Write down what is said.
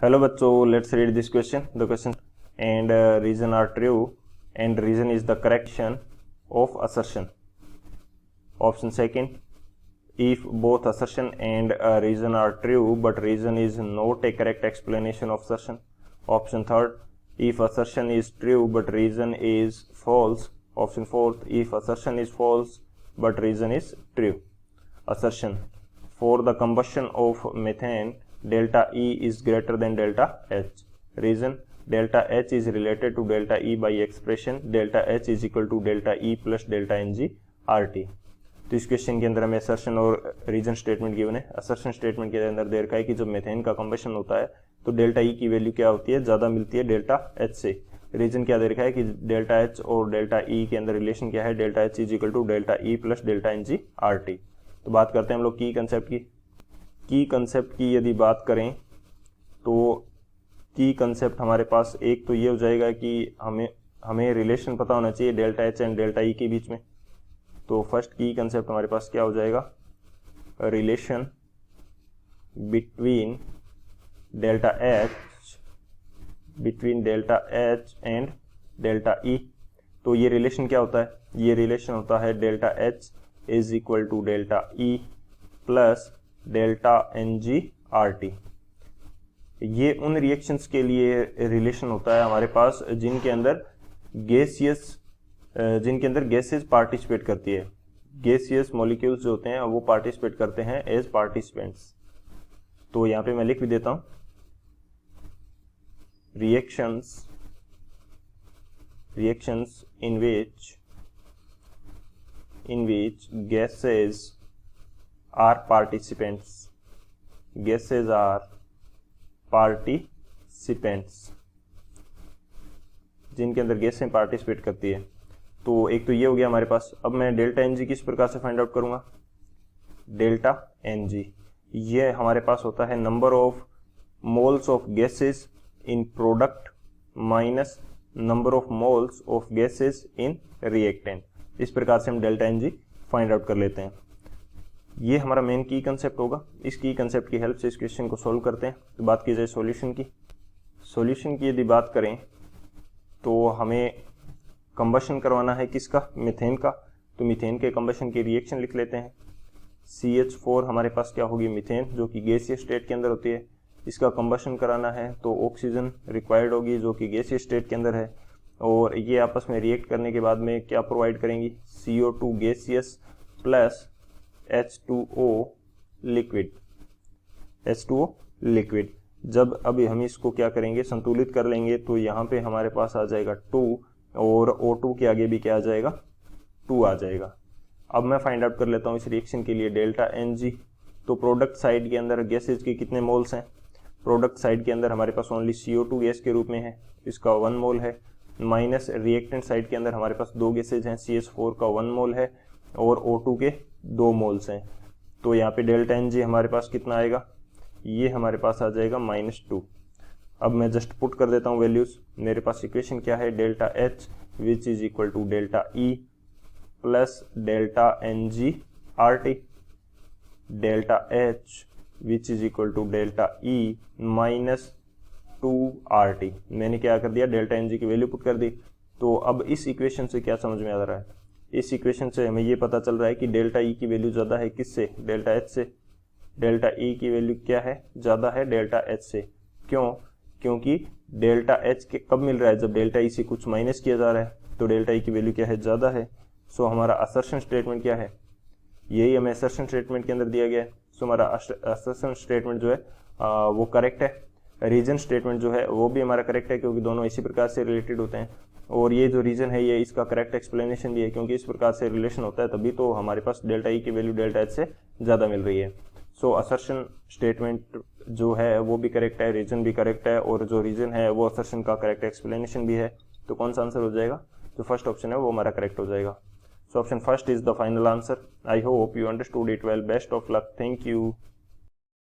Hello बच्चों, let's read this question. The question and reason are true and reason is the correction of assertion. Option second, if both assertion and reason are true but reason is not a correct explanation of assertion. Option third, if assertion is true but reason is false. Option fourth, if assertion is false but reason is true. Assertion: for the combustion of methane, delta E is greater than delta H. Reason: delta H is related to delta E by expression delta H is equal to delta E plus delta Ng RT. तो इस question के अंदर हमें assertion और reason statement given है. Assertion statement के अंदर दे रखा है कि जब मेथेन का कंबशन होता है तो डेल्टा ई की वैल्यू क्या होती है, ज़्यादा मिलती है डेल्टा एच से. रीजन क्या दे रखा है कि डेल्टा एच और डेल्टा ई के अंदर रिलेशन क्या है, delta H is equal to delta E plus delta N G R T. तो बात करते हैं हम लोग की कंसेप्ट की. की कंसेप्ट की यदि बात करें तो की कंसेप्ट हमारे पास एक तो ये हो जाएगा कि हमें रिलेशन पता होना चाहिए delta H and delta E के बीच में. तो फर्स्ट की कंसेप्ट हमारे पास क्या हो जाएगा, relation between delta H and delta E. तो ये रिलेशन क्या होता है, ये रिलेशन होता है delta H is equal to delta E plus delta N G R T. ये उन रिएक्शंस के लिए रिलेशन होता है हमारे पास जिनके अंदर गैसेस पार्टिसिपेट करती है. गैसियस मॉलिक्यूल्स जो होते हैं वो पार्टिसिपेट करते हैं एज पार्टिसिपेंट्स. तो यहां पे मैं लिख भी देता हूं, reactions in which gases are participants. Gases are participants, जिनके अंदर गैसें पार्टिसिपेट करती है. तो एक तो ये हो गया हमारे पास. अब मैं डेल्टा एन जी किस प्रकार से फाइंड आउट करूंगा, डेल्टा एन जी ये हमारे पास होता है number of moles of gases in product minus number of moles of gases in reactant. इस प्रकार से हम delta N G find out कर लेते हैं. ये हमारा मेन की कंसेप्ट होगा. इस की कंसेप्ट की हेल्प से इस क्वेश्चन को सॉल्व करते हैं. तो बात की जाए सॉल्यूशन की यदि बात करें तो हमें कंबशन करवाना है किसका, मीथेन का. तो मीथेन के कंबशन की रिएक्शन लिख लेते हैं. CH4 हमारे पास क्या होगी, मीथेन, जो कि गैसीय स्टेट के अंदर होती है. इसका कंबशन कराना है तो ऑक्सीजन रिक्वायर्ड होगी जो कि गैसीय स्टेट के अंदर है. और ये आपस में रिएक्ट करने के बाद में क्या प्रोवाइड करेंगी, CO2 gaseous plus H2O liquid. जब अभी हम इसको क्या करेंगे, संतुलित कर लेंगे तो यहाँ पे हमारे पास आ जाएगा 2 और O2 के आगे भी क्या आ जाएगा, 2 आ जाएगा. अब मैं फाइंड आउट कर लेता हूँ इस रिएक्शन के लिए डेल्टा एन जी. तो प्रोडक्ट साइड के अंदर गैसेज के कितने मोल्स हैं, प्रोडक्ट साइड के अंदर हमारे पास ओनली CO2 गैस के रूप में है, इसका 1 मोल है. माइनस रिएक्टेंट साइड के अंदर हमारे पास 2 गैसेज हैं, CH4 का 1 मोल है और O2 के 2 मोल्स हैं. तो यहाँ पे डेल्टा एन जी हमारे पास कितना आएगा, ये हमारे पास आ जाएगा -2. अब मैं जस्ट पुट कर देता हूँ वैल्यूज. मेरे पास इक्वेशन क्या है, delta H which is equal to delta E plus delta N G R T. Delta H which is equal to delta E minus 2 R T. मैंने क्या कर दिया, डेल्टा एन जी की वैल्यू पुट कर दी. तो अब इस इक्वेशन से क्या समझ में आ रहा है, इस इक्वेशन से हमें ये पता चल रहा है कि डेल्टा ई की वैल्यू ज़्यादा है किससे, डेल्टा एच से. डेल्टा ई की वैल्यू क्या है, ज़्यादा है डेल्टा एच से. क्यों, क्योंकि डेल्टा एच के कब मिल रहा है, जब डेल्टा ई से कुछ माइनस किया जा रहा है. तो डेल्टा ई की वैल्यू क्या है, ज़्यादा है. सो हमारा असर्शन स्टेटमेंट क्या है, यही हमें असर्शन स्टेटमेंट के अंदर दिया गया है. सो हमारा असर्शन स्टेटमेंट जो है वो करेक्ट है. रीजन स्टेटमेंट जो है वो भी हमारा करेक्ट है क्योंकि दोनों इसी प्रकार से रिलेटेड होते हैं. और ये जो रीजन है ये इसका करेक्ट एक्सप्लेनेशन भी है क्योंकि इस प्रकार से रिलेशन होता है तभी तो हमारे पास डेल्टा ई की वैल्यू डेल्टा एच से ज़्यादा मिल रही है. सो असर्शन स्टेटमेंट जो है वो भी करेक्ट है, रीजन भी करेक्ट है और जो रीजन है वो असर्शन का करेक्ट एक्सप्लेनेशन भी है. तो कौन सा आंसर हो जाएगा, जो फर्स्ट ऑप्शन है वो हमारा करेक्ट हो जाएगा. So option first is the final answer. I hope you understood it well. Best of luck. Thank you.